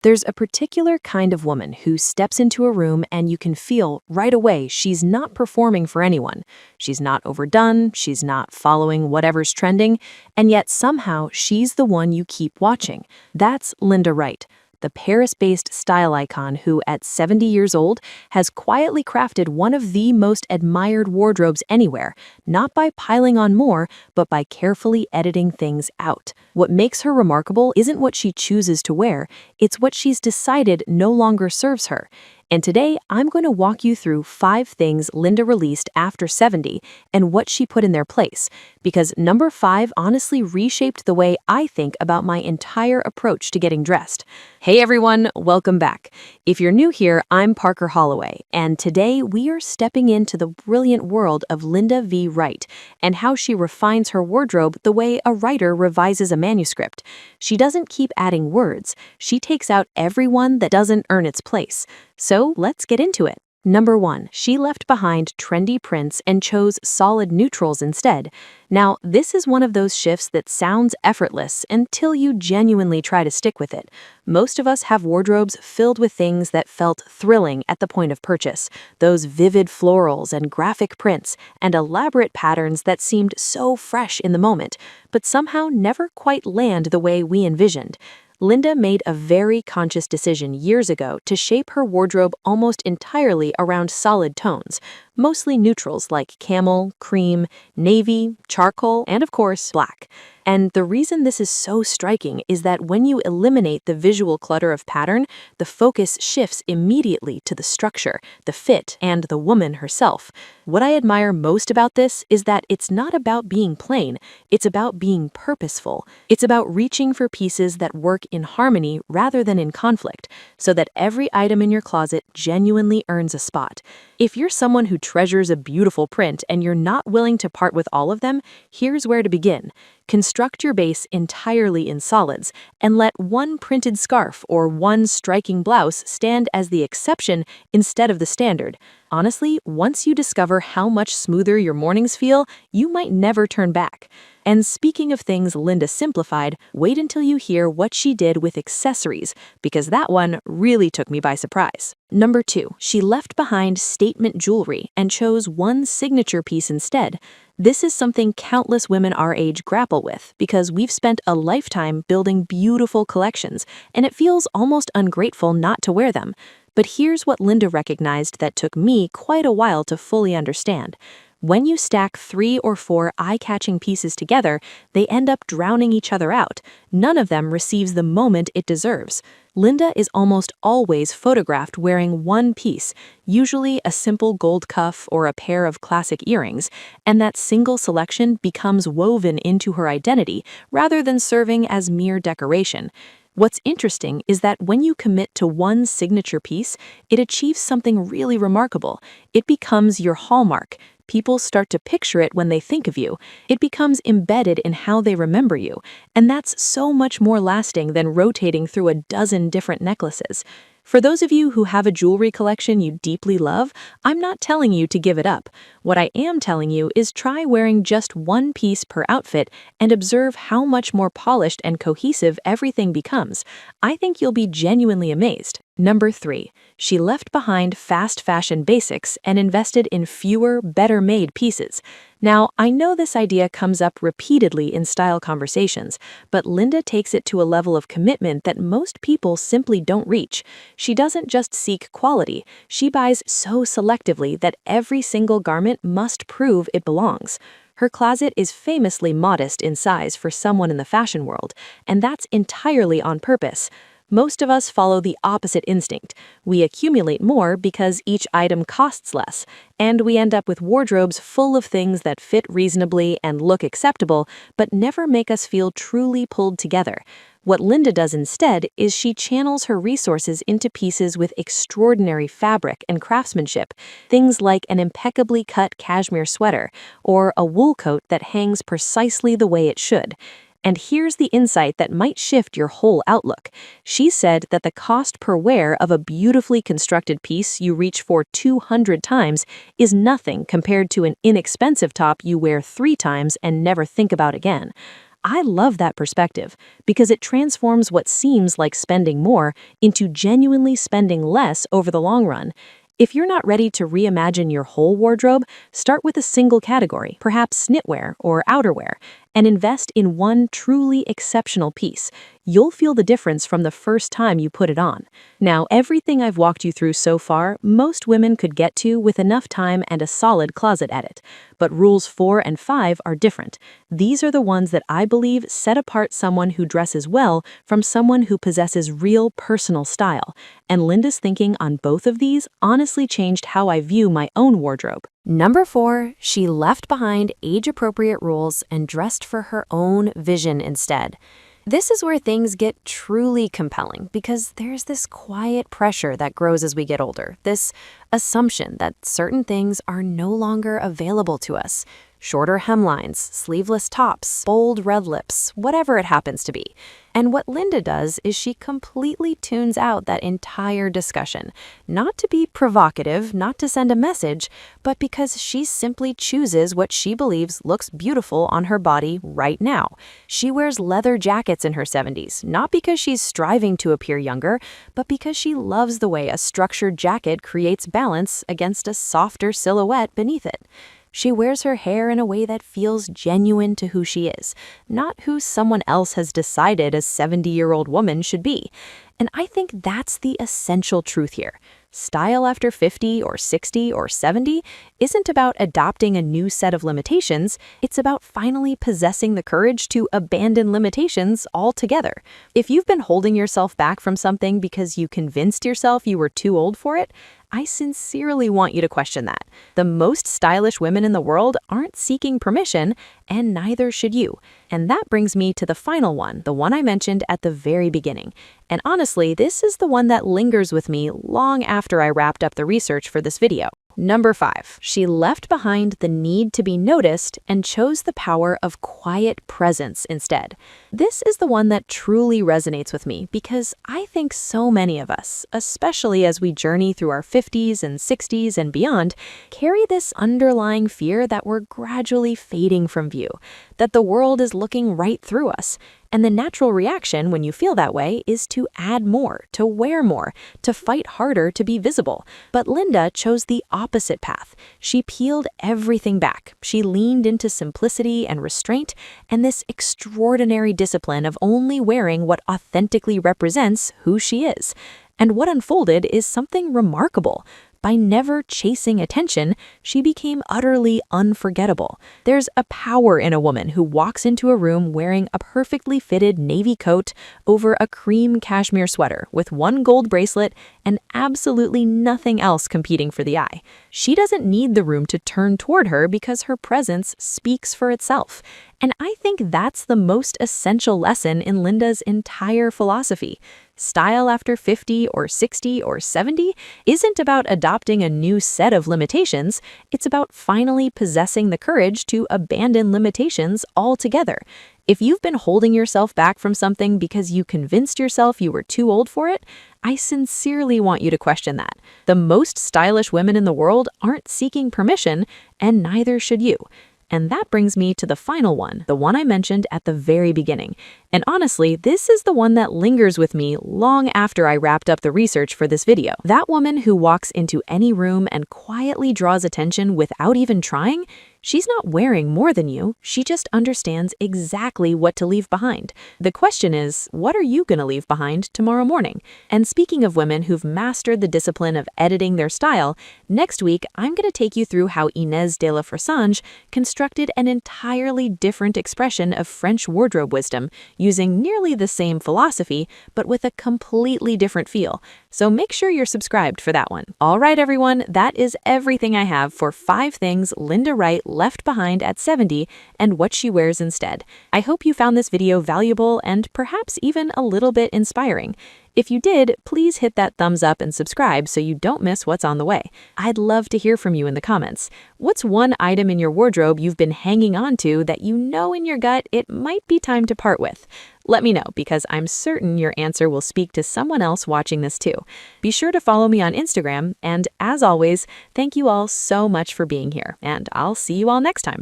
There's a particular kind of woman who steps into a room and you can feel right away she's not performing for anyone. She's not overdone, she's not following whatever's trending, and yet somehow she's the one you keep watching. That's Linda Wright, the Paris-based style icon who, at 70 years old, has quietly crafted one of the most admired wardrobes anywhere, not by piling on more, but by carefully editing things out. What makes her remarkable isn't what she chooses to wear, it's what she's decided no longer serves her. And today, I'm going to walk you through 5 things Linda released after 70 and what she put in their place, because number 5 honestly reshaped the way I think about my entire approach to getting dressed. Hey everyone, welcome back. If you're new here, I'm Parker Holloway, and today we are stepping into the brilliant world of Linda V. Wright and how she refines her wardrobe the way a writer revises a manuscript. She doesn't keep adding words, she takes out every one that doesn't earn its place. So let's get into it. Number 1, she left behind trendy prints and chose solid neutrals instead. Now, this is one of those shifts that sounds effortless until you genuinely try to stick with it. Most of us have wardrobes filled with things that felt thrilling at the point of purchase, those vivid florals and graphic prints and elaborate patterns that seemed so fresh in the moment, but somehow never quite land the way we envisioned. Linda made a very conscious decision years ago to shape her wardrobe almost entirely around solid tones, mostly neutrals like camel, cream, navy, charcoal, and of course, black. And the reason this is so striking is that when you eliminate the visual clutter of pattern, the focus shifts immediately to the structure, the fit, and the woman herself. What I admire most about this is that it's not about being plain, it's about being purposeful. It's about reaching for pieces that work in harmony rather than in conflict, so that every item in your closet genuinely earns a spot. If you're someone who treasures a beautiful print and you're not willing to part with all of them, here's where to begin. Construct your base entirely in solids and let one printed scarf or one striking blouse stand as the exception instead of the standard. Honestly, once you discover how much smoother your mornings feel, you might never turn back. And speaking of things Linda simplified, wait until you hear what she did with accessories, because that one really took me by surprise. Number 2, she left behind statement jewelry and chose one signature piece instead. This is something countless women our age grapple with because we've spent a lifetime building beautiful collections, and it feels almost ungrateful not to wear them. But here's what Linda recognized that took me quite a while to fully understand. When you stack 3 or 4 eye-catching pieces together, they end up drowning each other out. None of them receives the moment it deserves. Linda is almost always photographed wearing one piece, usually a simple gold cuff or a pair of classic earrings, and that single selection becomes woven into her identity rather than serving as mere decoration. What's interesting is that when you commit to one signature piece, it achieves something really remarkable. It becomes your hallmark. People start to picture it when they think of you. It becomes embedded in how they remember you, and that's so much more lasting than rotating through a dozen different necklaces. For those of you who have a jewelry collection you deeply love, I'm not telling you to give it up. What I am telling you is try wearing just one piece per outfit and observe how much more polished and cohesive everything becomes. I think you'll be genuinely amazed. Number 3, she left behind fast fashion basics and invested in fewer, better-made pieces. Now, I know this idea comes up repeatedly in style conversations, but Linda takes it to a level of commitment that most people simply don't reach. She doesn't just seek quality, she buys so selectively that every single garment must prove it belongs. Her closet is famously modest in size for someone in the fashion world, and that's entirely on purpose. Most of us follow the opposite instinct. We accumulate more because each item costs less, and we end up with wardrobes full of things that fit reasonably and look acceptable, but never make us feel truly pulled together. What Linda does instead is she channels her resources into pieces with extraordinary fabric and craftsmanship, things like an impeccably cut cashmere sweater or a wool coat that hangs precisely the way it should. And here's the insight that might shift your whole outlook. She said that the cost per wear of a beautifully constructed piece you reach for 200 times is nothing compared to an inexpensive top you wear 3 times and never think about again. I love that perspective because it transforms what seems like spending more into genuinely spending less over the long run. If you're not ready to reimagine your whole wardrobe, start with a single category, perhaps knitwear or outerwear, and invest in one truly exceptional piece. You'll feel the difference from the first time you put it on. Now, everything I've walked you through so far, most women could get to with enough time and a solid closet edit. But rules 4 and 5 are different. These are the ones that I believe set apart someone who dresses well from someone who possesses real personal style. And Linda's thinking on both of these honestly changed how I view my own wardrobe. Number 4, she left behind age-appropriate rules and dressed for her own vision instead. This is where things get truly compelling because there's this quiet pressure that grows as we get older, this assumption that certain things are no longer available to us. Shorter hemlines, sleeveless tops, bold red lips, whatever it happens to be. And what Linda does is she completely tunes out that entire discussion, not to be provocative, not to send a message, but because she simply chooses what she believes looks beautiful on her body right now. She wears leather jackets in her 70s, not because she's striving to appear younger, but because she loves the way a structured jacket creates balance against a softer silhouette beneath it. She wears her hair in a way that feels genuine to who she is, not who someone else has decided a 70-year-old woman should be. And I think that's the essential truth here. Style after 50 or 60 or 70 isn't about adopting a new set of limitations, it's about finally possessing the courage to abandon limitations altogether. If you've been holding yourself back from something because you convinced yourself you were too old for it, I sincerely want you to question that. The most stylish women in the world aren't seeking permission, and neither should you. And that brings me to the final one, the one I mentioned at the very beginning. And honestly, this is the one that lingers with me long after I wrapped up the research for this video. Number 5, she left behind the need to be noticed and chose the power of quiet presence instead. This is the one that truly resonates with me because I think so many of us, especially as we journey through our 50s and 60s and beyond, carry this underlying fear that we're gradually fading from view, that the world is looking right through us. And the natural reaction when you feel that way is to add more, to wear more, to fight harder to be visible. But Linda chose the opposite path. She peeled everything back. She leaned into simplicity and restraint and this extraordinary discipline of only wearing what authentically represents who she is. And what unfolded is something remarkable. By never chasing attention, she became utterly unforgettable. There's a power in a woman who walks into a room wearing a perfectly fitted navy coat over a cream cashmere sweater with one gold bracelet and absolutely nothing else competing for the eye. She doesn't need the room to turn toward her because her presence speaks for itself. And I think that's the most essential lesson in Linda's entire philosophy. Style after 50 or 60 or 70 isn't about adopting a new set of limitations, it's about finally possessing the courage to abandon limitations altogether. If you've been holding yourself back from something because you convinced yourself you were too old for it, I sincerely want you to question that. The most stylish women in the world aren't seeking permission, and neither should you. And that brings me to the final one, the one I mentioned at the very beginning. And honestly, this is the one that lingers with me long after I wrapped up the research for this video. That woman who walks into any room and quietly draws attention without even trying, she's not wearing more than you, she just understands exactly what to leave behind. The question is, what are you gonna leave behind tomorrow morning? And speaking of women who've mastered the discipline of editing their style, next week I'm gonna take you through how Inez de la Forsange constructed an entirely different expression of French wardrobe wisdom, using nearly the same philosophy, but with a completely different feel. So make sure you're subscribed for that one. All right, everyone, that is everything I have for 5 things Linda Wright left behind at 70 and what she wears instead. I hope you found this video valuable and perhaps even a little bit inspiring. If you did, please hit that thumbs up and subscribe so you don't miss what's on the way. I'd love to hear from you in the comments. What's one item in your wardrobe you've been hanging on to that you know in your gut it might be time to part with? Let me know because I'm certain your answer will speak to someone else watching this too. Be sure to follow me on Instagram, and as always, thank you all so much for being here, and I'll see you all next time.